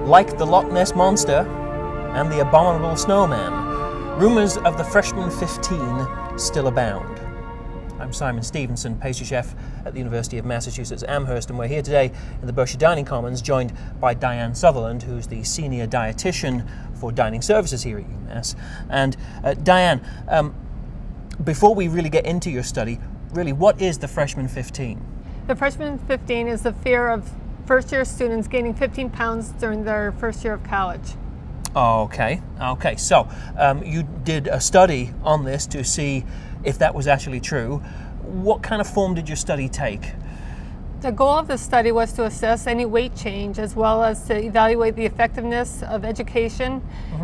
Like the Loch Ness Monster and the abominable snowman, rumours of the freshman 15 still abound. I'm Simon Stevenson, pastry chef at the University of Massachusetts Amherst, and we're here today in the Berkshire Dining Commons, joined by Dianne Sutherland, who's the senior dietitian for dining services here at UMass. And Dianne, before we really get into your study, really, what is the freshman 15? The freshman 15 is the fear of first-year students gaining 15 pounds during their first year of college. Okay. So you did a study on this to see if that was actually true. What kind of form did your study take? The goal of the study was to assess any weight change, as well as to evaluate the effectiveness of education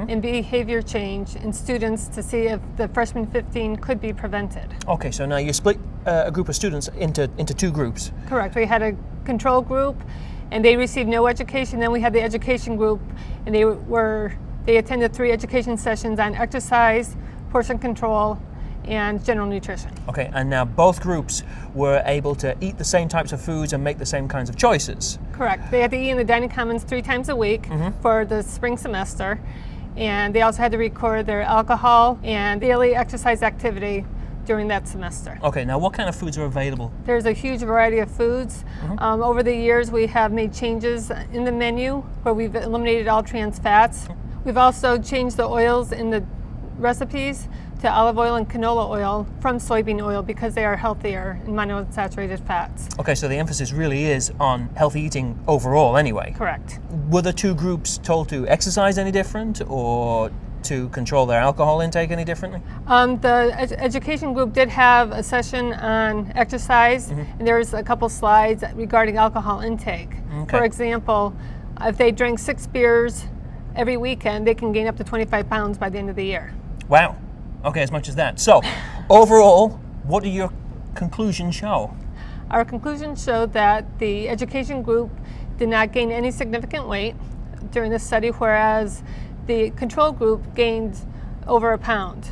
and behavior change in students to see if the freshman 15 could be prevented. Okay, so now you split a group of students into two groups. Correct. We had a control group, and they received no education. Then we had the education group, and they attended 3 education sessions on exercise, portion control, and general nutrition. Okay, and now both groups were able to eat the same types of foods and make the same kinds of choices. Correct. They had to eat in the dining commons 3 times a week for the spring semester, and they also had to record their alcohol and daily exercise activity during that semester. Okay, now what kind of foods are available? There's a huge variety of foods. Over the years, we have made changes in the menu where we've eliminated all trans fats. We've also changed the oils in the recipes to olive oil and canola oil from soybean oil because they are healthier in monounsaturated fats. Okay, so the emphasis really is on healthy eating overall anyway. Correct. Were the two groups told to exercise any different or to control their alcohol intake any differently? The education group did have a session on exercise, and there's a couple slides regarding alcohol intake. Okay. For example, if they drank 6 beers every weekend, they can gain up to 25 pounds by the end of the year. Wow. Okay, as much as that. So, overall, what do your conclusions show? Our conclusions showed that the education group did not gain any significant weight during the study, whereas the control group gained over a pound.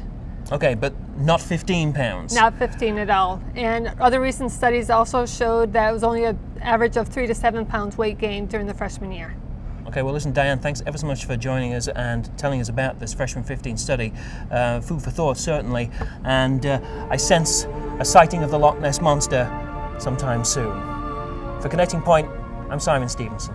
Okay, but not 15 pounds? Not 15 at all. And other recent studies also showed that it was only an average of 3 to 7 pounds weight gain during the freshman year. Okay, well listen, Dianne, thanks ever so much for joining us and telling us about this freshman 15 study. Food for thought, certainly. And I sense a sighting of the Loch Ness Monster sometime soon. For Connecting Point, I'm Simon Stevenson.